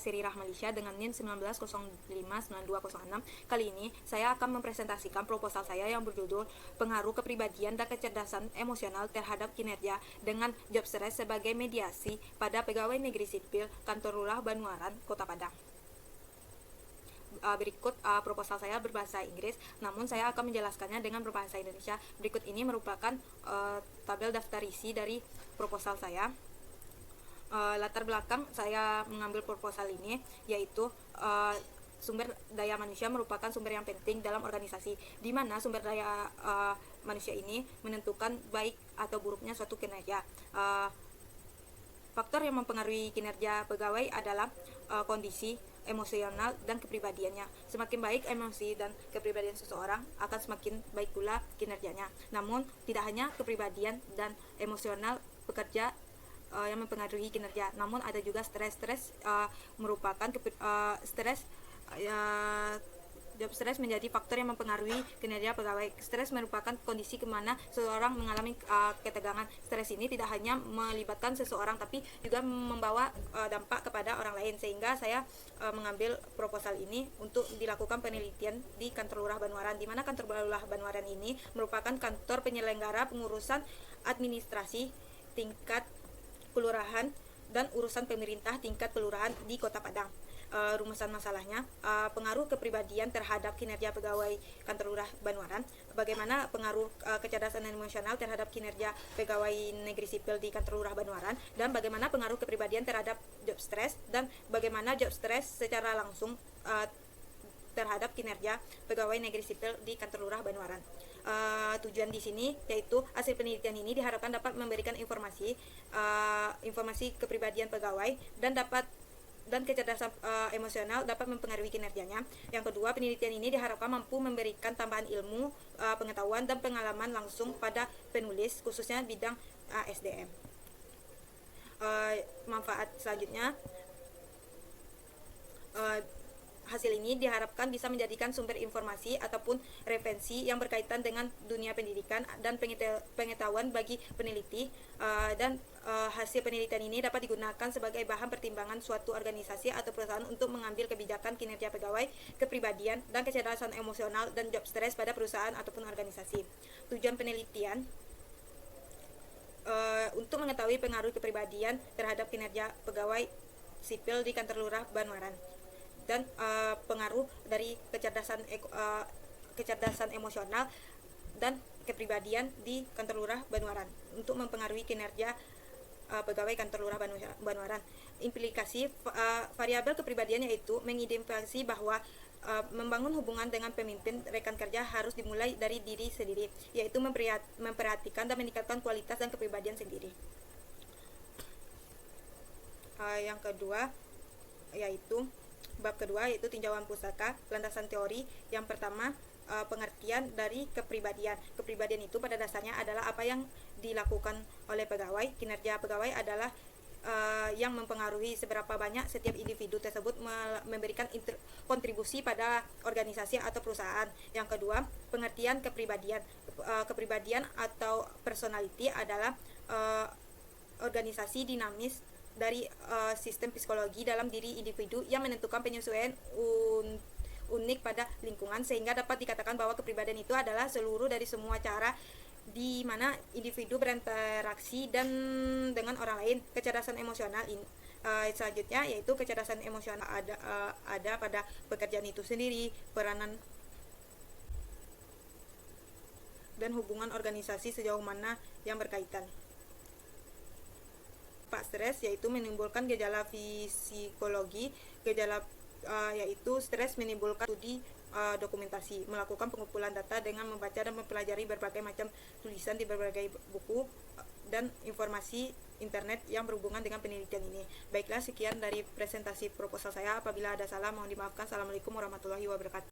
Seri Rahmalisya dengan NIM 19059206. Kali ini saya akan mempresentasikan proposal saya yang berjudul Pengaruh Kepribadian dan Kecerdasan Emosional Terhadap Kinerja dengan Job Stress sebagai Mediasi pada Pegawai Negeri Sipil Kantor Lurah Banuaran, Kota Padang. Berikut proposal saya berbahasa Inggris, namun saya akan menjelaskannya dengan berbahasa Indonesia. Berikut ini merupakan tabel daftar isi dari proposal saya. Latar belakang saya mengambil proposal ini yaitu sumber daya manusia merupakan sumber yang penting dalam organisasi, di mana sumber daya manusia ini menentukan baik atau buruknya suatu kinerja. Faktor yang mempengaruhi kinerja pegawai adalah kondisi emosional dan kepribadiannya. Semakin baik emosi dan kepribadian seseorang, akan semakin baik pula kinerjanya. Namun tidak hanya kepribadian dan emosional pekerja yang mempengaruhi kinerja, namun ada juga stres merupakan stres. Job stress menjadi faktor yang mempengaruhi kinerja pegawai. Stres merupakan kondisi kemana seseorang mengalami ketegangan. Stres ini tidak hanya melibatkan seseorang, tapi juga membawa dampak kepada orang lain, sehingga saya mengambil proposal ini untuk dilakukan penelitian di Kantor Lurah Banuaran, di mana Kantor Lurah Banuaran ini merupakan kantor penyelenggara pengurusan administrasi tingkat kelurahan dan urusan pemerintah tingkat kelurahan di Kota Padang. Rumusan masalahnya, pengaruh kepribadian terhadap kinerja pegawai Kantor Lurah Banuaran, bagaimana pengaruh kecerdasan emosional terhadap kinerja pegawai negeri sipil di Kantor Lurah Banuaran, dan bagaimana pengaruh kepribadian terhadap job stress, dan bagaimana job stress secara langsung terhadap kinerja pegawai negeri sipil di Kantor Lurah Banuaran. Tujuan di sini yaitu hasil penelitian ini diharapkan dapat memberikan informasi kepribadian pegawai dan kecerdasan emosional dapat mempengaruhi kinerjanya. Yang kedua, penelitian ini diharapkan mampu memberikan tambahan ilmu, pengetahuan dan pengalaman langsung pada penulis, khususnya bidang SDM. Manfaat selanjutnya, hasil ini diharapkan bisa menjadikan sumber informasi ataupun referensi yang berkaitan dengan dunia pendidikan dan pengetahuan bagi peneliti, dan hasil penelitian ini dapat digunakan sebagai bahan pertimbangan suatu organisasi atau perusahaan untuk mengambil kebijakan kinerja pegawai, kepribadian, dan kecerdasan emosional dan job stress pada perusahaan ataupun organisasi. Tujuan penelitian untuk mengetahui pengaruh kepribadian terhadap kinerja pegawai sipil di Kantor Lurah Banuaran, dan pengaruh dari kecerdasan emosional dan kepribadian di Kantor Lurah Banuaran untuk mempengaruhi kinerja pegawai Kantor Lurah Banuaran. Implikasi variabel kepribadian yaitu mengidentifikasi bahwa membangun hubungan dengan pemimpin rekan kerja harus dimulai dari diri sendiri, yaitu memperhatikan dan meningkatkan kualitas dan kepribadian sendiri. Yang kedua yaitu bab kedua yaitu tinjauan pustaka, landasan teori. Yang pertama, pengertian dari kepribadian. Kepribadian itu pada dasarnya adalah apa yang dilakukan oleh pegawai. Kinerja pegawai adalah yang mempengaruhi seberapa banyak setiap individu tersebut memberikan kontribusi pada organisasi atau perusahaan. Yang kedua, pengertian kepribadian. Kepribadian atau personality adalah organisasi dinamis dari sistem psikologi dalam diri individu yang menentukan penyesuaian unik pada lingkungan, sehingga dapat dikatakan bahwa kepribadian itu adalah seluruh dari semua cara di mana individu berinteraksi dengan orang lain. Kecerdasan emosional ini selanjutnya yaitu kecerdasan emosional ada pada pekerjaan itu sendiri, peranan dan hubungan organisasi sejauh mana yang berkaitan. Stres yaitu menimbulkan gejala psikologi. Gejala yaitu stres menimbulkan studi dokumentasi, melakukan pengumpulan data dengan membaca dan mempelajari berbagai macam tulisan di berbagai buku dan informasi internet yang berhubungan dengan penelitian ini. Baiklah, sekian dari presentasi proposal saya. Apabila ada salah mohon dimaafkan. Assalamualaikum warahmatullahi wabarakatuh.